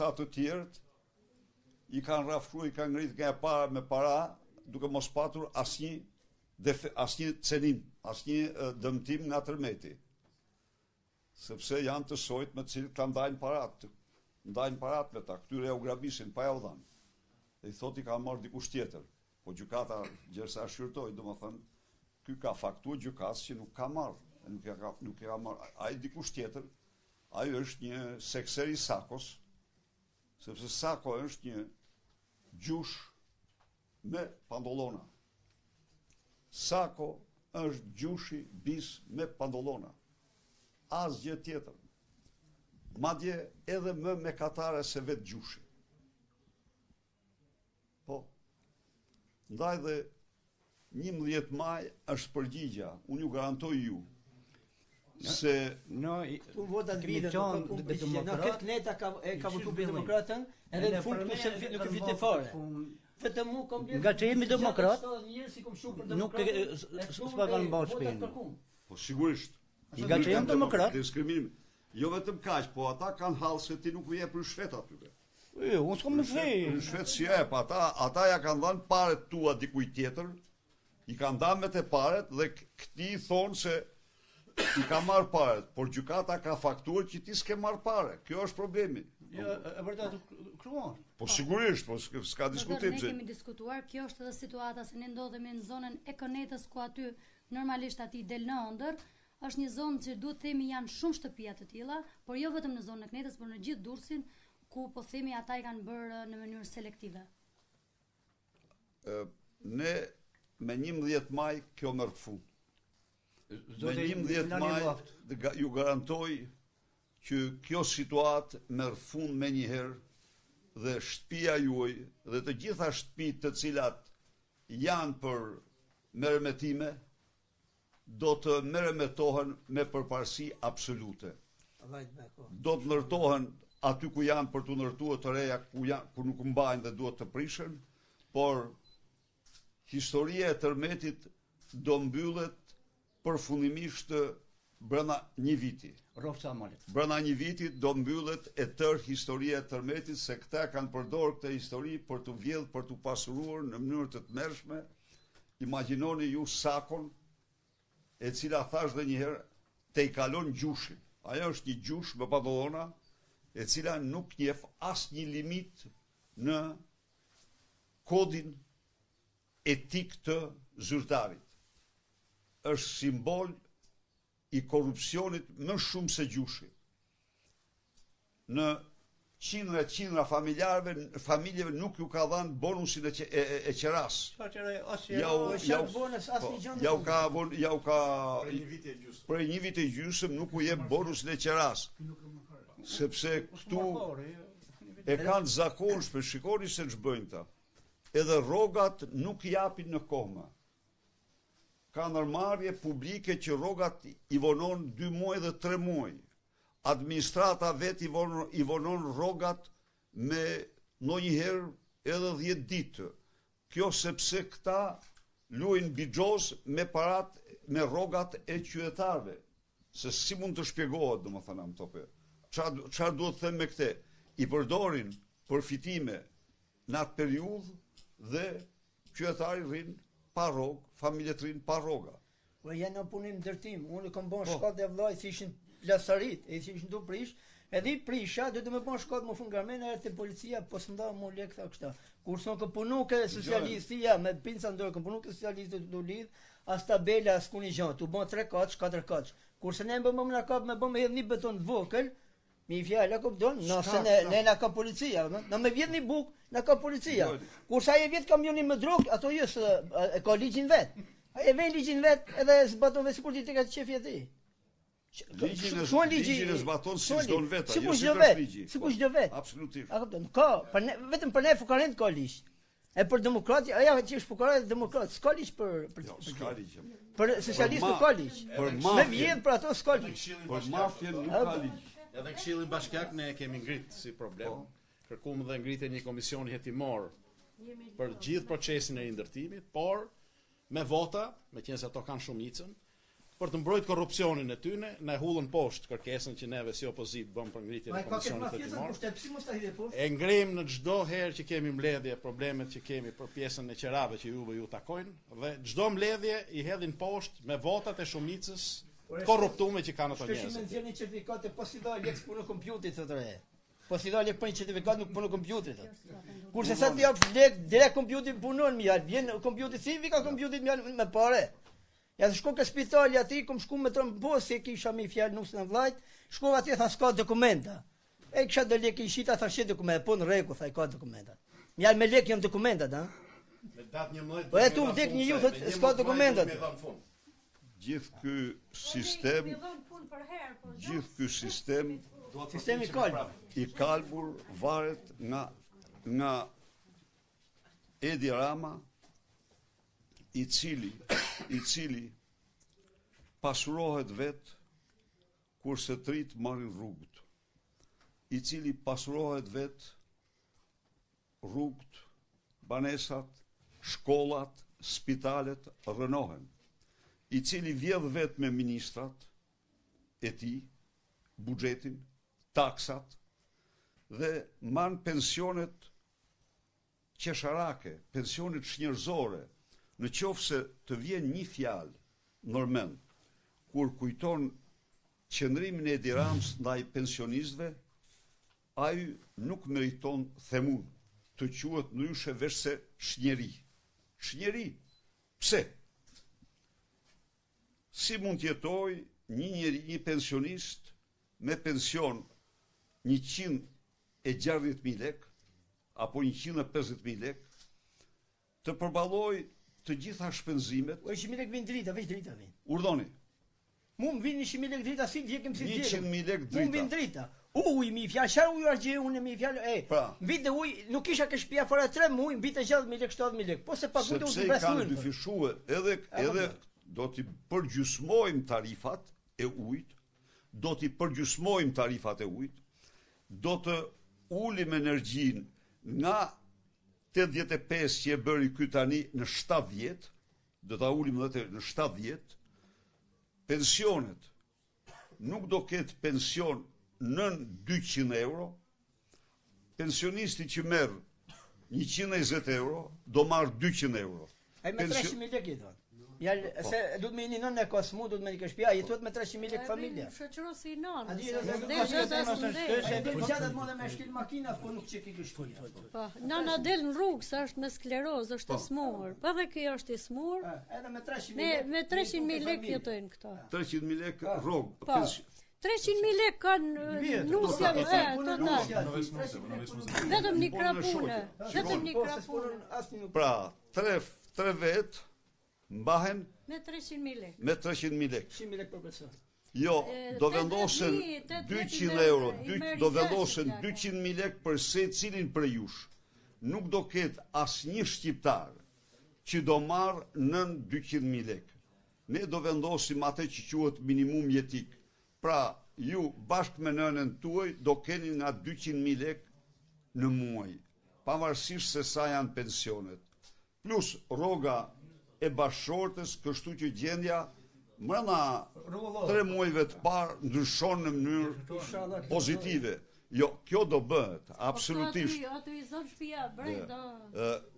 ndërsa të tjerët i kanë rafshruar, i kanë ngrit nga e para me para, duke mos patur asnjë cenim, asnjë dëmtim nga tërmeti. Sepse janë të sojt me të cilët kanë ndajnë parat me ta, këtyre e u grabisin, pa ja u dhanë. Dhe i thot i ka marrë dikush tjetër. Po gjykata gjersa shqyrtoi, domethënë, ky ka faktuar gjykatës që nuk ka marrë, nuk e ka marrë. Ai dikush tjetër, ai është një sekser i Sakos, sepse Sako është një gjush me pandollona. Sako është gjushi bis me pandollona. Asgjë tjetër. Madje edhe më mëkatare se vetë gjushi. Po. Ndaj dhe 11 maj është përgjigja. Unë ju garantoj ju se votat vidën në këtë neta ka votuar demokratën, edhe në fund nuk e vite fare. Vetëm mu kom nga që jemi demokrat, nuk s'pa kanë bërë shpinë. Po sigurisht. Nga që jemi demokrat. Diskriminim. Jo vetëm kaq, po ata kanë hall se ti nuk u jep rishfet atyre. Jo, unë s'kam rishfet. Rishfet si jep, ata ja kanë dhënë paret tua dikujt tjetër, i kanë dhënë me të paret dhe këti thonë se i ka marrë paret, por gjykata ka faktuar që ti s'ke marrë pare. Kjo është problemi. Jo, e vërtet kruan. Po sigurisht, po s'ka diskutim. Ne kemi diskutuar, kjo është edhe situata se ne ndodhemi në zonën e Kënetës ku aty normalisht aty del në ëndër. Është një zonë që duhet themi janë shumë shtëpia të tilla, por jo vetëm në zonën e Kënetës, por në gjithë Durrësin, ku po themi ata i kanë bërë në mënyrë selektive. Ne me 11 maj kjo merr fund. Me 11 maj ju garantoj që kjo situatë merr fund menjëherë dhe shtëpia juaj dhe të gjitha shtëpitë të cilat janë për merremetime do të merremetohen me përparësi absolute. Do të ndërtohen aty ku janë për të ndërtuar të reja ku nuk mbajnë dhe duhet të prishen, por historia e tërmetit do mbyllet përfundimisht brenda një viti. Brenda një viti do mbyllet e tërë historia e tërmetit, se këta kanë përdorur këtë histori për të vjedhur, për të pasuruar në mënyrë të tmerrshme. Imagjinoni ju Sakon, e cila thash dhe njëherë, te i kalon gjushin. Ajo është një gjush me pandollona, e cila nuk njeh asnjë limit në kodin etik të zyrtarit. Është simbol i korrupsionit më shumë se gjushi. Në qindra familjeve nuk ju ka dhënë bonusin e qeras. Për një vit e gjysmë nuk u jep bonusin e qeras. Sepse këtu e kanë zakonshme, shikoni se ç'bëjnë ta. Edhe rrogat nuk japin në kohë. Ka ndërmarrje publike që rrogat i vonon 2 muaj dhe 3 muaj. Administrata vet i vonon rrogat me ndonjëherë edhe 10 ditë. Kjo sepse këta luajnë bixhoz me parat, me rrogat e qytetarëve. Se si mund të shpjegohet, domethënë am tope. Çfarë duhet të them me këtë? I përdorin përfitime në atë periudhë dhe qytetari rrin pa rrogë, familjet rrin pa rroga. Po janë në punim ndërtim. Unë kam bën shkollë e vllai si ishin plasarit, e si ishin tu prish, edhe i prisha, do të më bën shkollë më fund garmen, edhe te policia po s'm dha më lek tha kështu. Kur son që punu ke socialistia me pinca ndër, që punu ke socialistë do lidh, as tabela as kuni gjë, tu bën 3 kaç, 4 kaç. Kurse ne bëm na kap me bëm edhe një beton të vogël, mi fjala kupton, nëse ne na ka policia, na me vjet një buk, na ka policia. Kurse ai vjet kamionin me drog, ato jo e ka ligjin vet. Ai e vën ligjin vet edhe zbaton vetë politika të qefi aty. Ligjin e zbaton si çdo vet, jo si ligji. Sikur çdo vet. Absolutisht. A kupton? Ka, vetëm për ne fukarent ka ligj. E për demokrati, ajo që është fukarë demokrat, s'ka ligj s'ka ligj. Për socialistë ka ligj. Me vjen për ato s'ka ligj. Për mafjen nuk ka ligj. Edhe Këshillin Bashkiak ne kemi ngrit si problem. Kërkuam dhe ngritje një komision hetimor për gjithë procesin e rindërtimit, por me vota, me qenë se ato kanë shumicën, për të mbrojtur korrupsionin e tyne, na e hullën poshtë kërkesën që neve si opozit bëm për ngritjen e komisionit hetimor. E ngrim në çdo herë që kemi mbledhje problemet që kemi për pjesën e qerave që juve ju takojnë dhe çdo mbledhje i hedhin poshtë me votat e shumicës korruptume që kanë ato njerëz. Shpesh më nxjerrin certifikate po si dalë lek punë kompjuterit thotë re. Po si dalë për një certifikat nuk punon kompjuterit. Kurse sa ti jap lek direkt kompjuteri punon mirë, vjen kompjuteri civika, kompjuteri me parë. Ja të shko ke spitali aty, kom shku me trombos, se kisha me fjalë nusën e vllajt, shkova aty tha s'ka dokumenta. E kisha do lekë ishita thashë dokumenta, po në rregull tha i ka dokumenta. Mjal me lekë janë dokumentat, ha? Me datë 11. Po e tu vdek një ju thotë s'ka dokumentat. Gjithë ky sistem, Sistemi i kalbur varet nga Edi Rama, i cili pasurohet vet kurse trit marrin rrugët, i cili pasurohet vet rrugët, banesat, shkollat, spitalet rënohen, i cili vjedh vet me ministrat e tij, buxhetin, taksat dhe marr pensionet qesharake, pensionet shnjërzore. Në qoftë se të vjen një fjalë nërmend, kur kujton qëndrimin e Edi Ramës ndaj pensionistëve, ai nuk meriton themun të quhet ndryshe veç se shnjeri. Shnjeri. Pse? Si mund të jetojë një pensionist me pension 160.000 lek apo 150.000 lek të përballojë të gjitha shpenzimet. 100.000 lek vin drita, veç drita vin. Urdhoni. Mu më vin 100.000 lek drita, si djekim si djekim. 100.000 lek drita. Mu më vin drita. Uj, mi fjalë, çfarë uj argje, unë mi fjalë, pra, vite uj, nuk isha ke shtëpia fora 3 muaj, vite 60.000 lek, 70.000 lek. Po se paguajtë unë sepse kanë dyfishuar edhe do t'i përgjysmojmë tarifat e ujit, do t'i përgjysmojmë tarifat e ujit, do të ulim energjinë nga 85 që e bëri ky tani në 70, do ta ulim edhe në 70. Pensionet nuk do ketë pension nën 200 euro. Pensionisti që merr 120 euro do marr 200 euro. Ai me 300.000 lekë thon. Ja, se duhet me një nënë e kosmu, duhet me një këshpia, jetuat me 300.000 lekë familja. Shoqëro si nënë. A di edhe gjatat më dhe me shkel makina, po nuk çeki këshpia. Po, nëna del në rrugë se është me sklerozë, është e smur. Po edhe kjo është i smur. Edhe me 300.000 lekë. Me 300.000 lekë jetojnë këto. 300.000 lekë rrogë. Po. 300.000 lekë kanë nusja total. Vetëm një krapune. Vetëm një krapune. Pra, tre vet mbahen me 300.000 lekë. Me 300.000 lekë. 100.000 lekë për person. Jo, do vendosen 200 euro, do vendosen 200.000 lekë për secilin për jush. Nuk do ketë asnjë shqiptar që do marr nën 200.000 lekë. Ne do vendosim atë që quhet minimum jetik. Pra, ju bashkë me nënën tuaj do keni nga 200.000 lekë në muaj, pavarësisht se sa janë pensionet. Plus rroga e bashkëshortës, kështu që gjendja brenda 3 muajve të parë ndryshon në mënyrë pozitive. Jo, kjo do bëhet, absolutisht. Aty i zon shtëpia, brenda.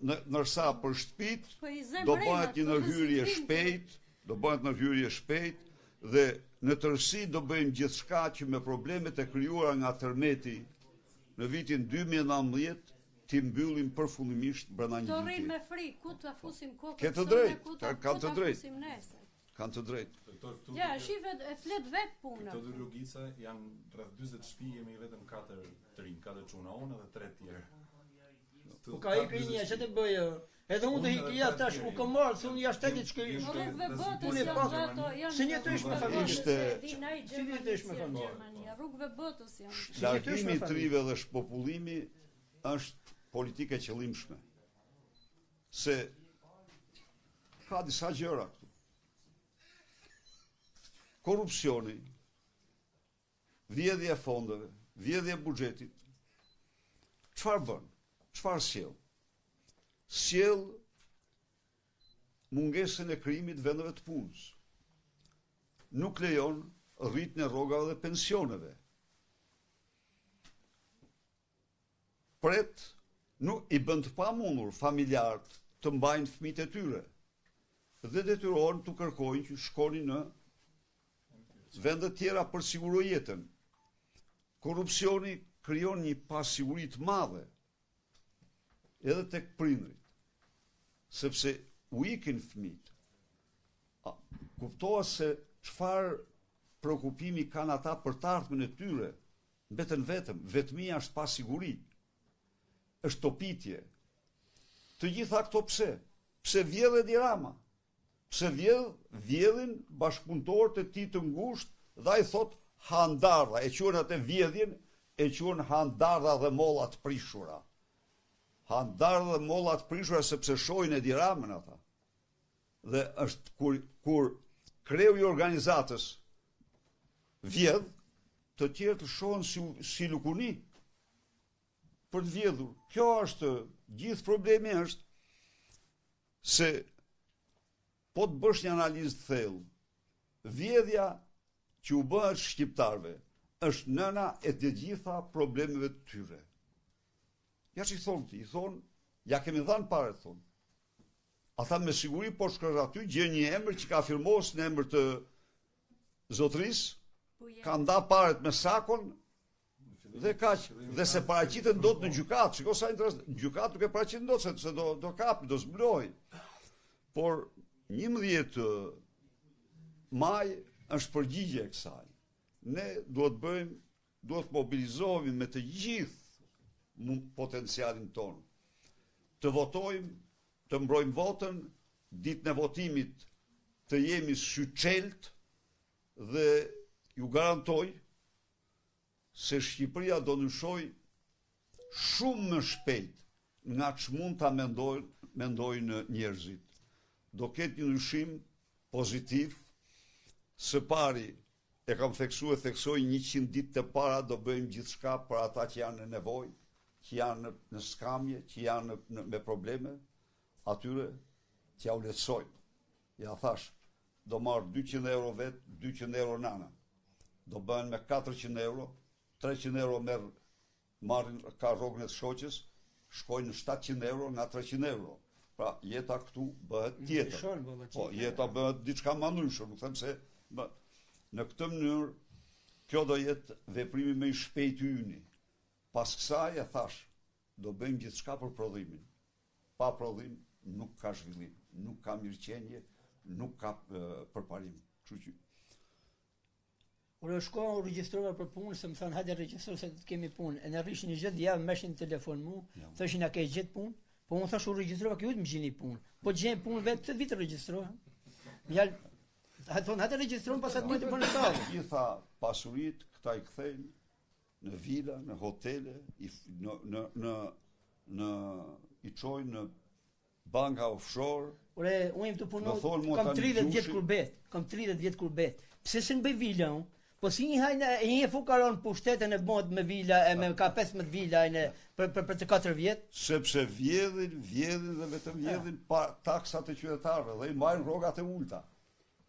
Ndërsa për shtëpitë do bëhet një ndërhyrje shpejt, dhe në tërësi do bëjmë gjithçka që me problemet e krijuara nga tërmeti në vitin 2019 ti mbyllim përfundimisht brenda një viti. Do rrim me frikë, ku ta fusim kokën? Ke të drejtë, kanë të drejtë. Kanë të drejtë. Ja, shihet e flet vet punën. Këto dy logica janë rreth 40 shtëpi, jemi vetëm 4 të rinj, 4 çuna unë dhe 3 tjerë. Po ka ikë një, ç'të bëj? Edhe unë do ikë ja tash u kam marrë, se unë jashtë të shkoj. Rrugëve botës janë. Si jetosh me familje? Si jetosh me familje? Rrugëve botës janë. Largimi i trive dhe shpopullimi është politike qëllimshme. Se ka disa gjëra këtu. Korrupsioni, vjedhja e fondeve, vjedhja e buxhetit. Çfarë bën? Çfarë sjell? Sjell mungesën e krijimit vendeve të punës. nuk lejon rritjen e rrogave dhe pensioneve. Pret nuk i bën të pamundur familjarët të mbajnë fëmijët e tyre dhe detyrohen të kërkojnë që shkonin në vende tjera për siguro jetën. Korrupsioni krijon një pasiguri të madhe edhe tek prindrit, sepse u ikin fëmijët. Kuptohet se çfarë shqetësimi kanë ata për të ardhmen e tyre, mbeten vetmia është pasiguri, është topitje. Të gjitha këto pse? Pse vjedh Edi Rama? Pse vjedhin bashkëpunëtorët e tij të ngushtë dhe ai thot handardha, e quhen atë vjedhjen, e quhen handardha dhe molla të prishura. Handardha dhe molla të prishura sepse shohin Edi Ramën ata. Dhe është kur kreu i organizatës vjedh, të tjerë të shohen si lukuni për të vjedhur. Kjo është, gjithë problemi është se po të bësh një analizë të thellë, vjedhja që u bëhet shqiptarëve është nëna e të gjitha problemeve të tyre. Ja që i thonë ti, i thonë, ja kemi dhanë pare, thonë. Ata me siguri po shkruaj aty, gjen një emër që ka firmos në emër të zotërisë, ka nda paret me sakon dhe kaq, dhe se paraqiten dot në gjykatë. Shiko sa interesant, gjykatë nuk e paraqiten dot se do kapi, do zbuloj. Por 11 maj është përgjigje e kësaj. Ne duhet të mobilizohemi me të gjithë potencialin tonë. Të votojmë, të mbrojmë votën, ditën e votimit të jemi syçelt dhe ju garantoj se Shqipëria do ndryshoj shumë më shpejt nga ç'mund ta mendojnë njerëzit. Do ketë një ndryshim pozitiv. Së pari, e kam theksoj 100 ditë të para do bëjmë gjithçka për ata që janë në nevojë, që janë në skamje, që janë me probleme, atyre që ja u lehtësojmë. Ja thash, do marr 200 euro vetë, 200 euro nana. Do bëhen me 400 euro, 300 euro marrin ka rrogën e shoqës, shkojnë në 700 euro nga 300 euro. Pra, jeta këtu bëhet tjetër. Po, jeta bëhet diçka më ndryshe, nuk them se në këtë mënyrë kjo do jetë veprimi më i shpejtë i yni. Pas kësaj e thash, do bëjmë gjithçka për prodhimin. Pa prodhim nuk ka zhvillim, nuk ka mirëqenie, nuk ka përparim. Kështu që Ure shko u regjistrova për punë, se më thanë hajde regjistro se të kemi punë. E në rrishin një gjithë javë, meshin telefon mu, thëshin a ke gjithë punë, po më thash u regjistrova kjo më gjeni punë. Po gjeni punë vetë të vitë regjistrohen. Mjal, thonë hajde regjistron pas atë mëjtë për në tavë. Gjitha pasurit këta i kthejnë në vila, në hotele, i çojnë në banka offshore. Ure, unë të punu, kam 30 vjetë kurbet. Pse se në bëj vila unë? Po si një fukaron pushtetën e bot me vila, ka 15 vila për të 4 vjetë? Sepse vjedhin dhe vetëm vjedhin pa taksat e qytetarëve dhe i marrin rrogat e ulta.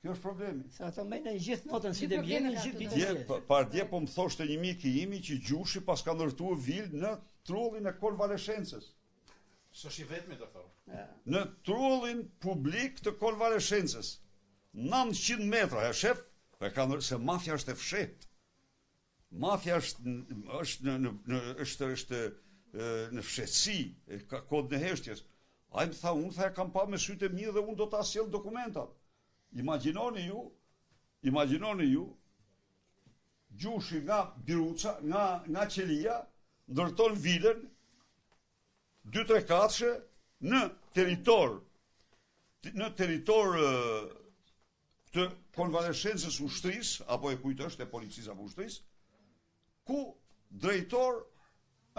Kjo është problemi. Sa ata mbajnë gjithë notën si të vjedhin gjithë ditën. Pardje po më thoshte një mik i imi që Gjushi pas ka ndërtuar vilë në trullin e Konvaleshencës. S'është i vetmi të thonë. Në trullin publik të Konvaleshencës. 900 metra, e shef? Se mafja është e fshetë. Mafja është në fshetësi, ka kod në heshtjes. Ai më tha, unë kam pa me sytë e mi dhe unë do ta sjell dokumentat. Imagjinoni ju, Gjushi nga Biruca, nga Qelia, ndërton vilën 2-3 katshe në territor të Konvaleshencës ushtrisë, apo e kujt është, e policisë apo ushtrisë, ku drejtor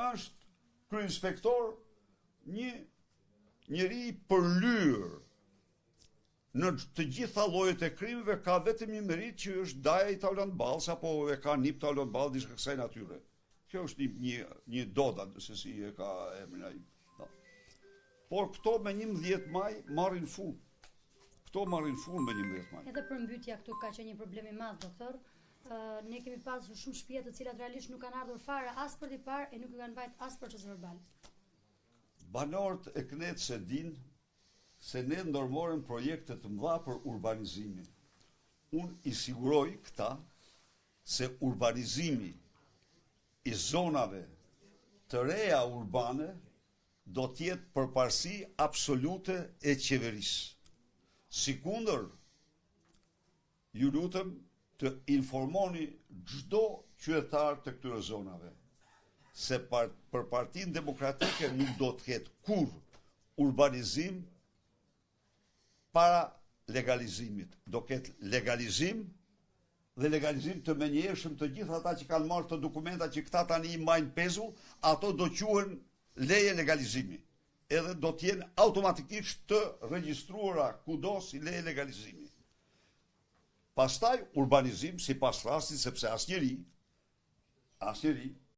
është kryeinspektor një njeri i përlyr. Në të gjitha llojet e krimeve ka vetëm një merit që është daja i Taulant Ballës apo e ka nip Taulant Ballë diçka kësaj natyre. Kjo është një doda, se si e ka emrin ai. Por këto me 11 maj marrin fund. Këto marrin fund me 11 maj. Edhe përmbytja këtu ka qenë një problem i madh, doktor. Ne kemi pasur shumë shtëpia të cilat realisht nuk kanë ardhur fare as për t'i parë e nuk i kanë mbajtur as proces verbal. Banorët e Knet se din se ne ndërmorëm projekte të mëdha për urbanizimin. Unë i siguroj këta se urbanizimi i zonave të reja urbane do t'jetë përparësi absolute e qeverisë. Sikundër, ju lutem të informoni çdo qytetar të këtyre zonave se për Partinë Demokratike nuk do të ketë kur urbanizim para legalizimit. Do ketë legalizim dhe legalizim të menjëhershëm. Të gjithë ata që kanë marrë të dokumenta që këta tani i mbajnë pezull, ato do quhen leje legalizimi. Edhe do t'jenë automatikisht të regjistruara kudo si leje legalizimi. Pastaj urbanizim si pas rastit, sepse asnjëri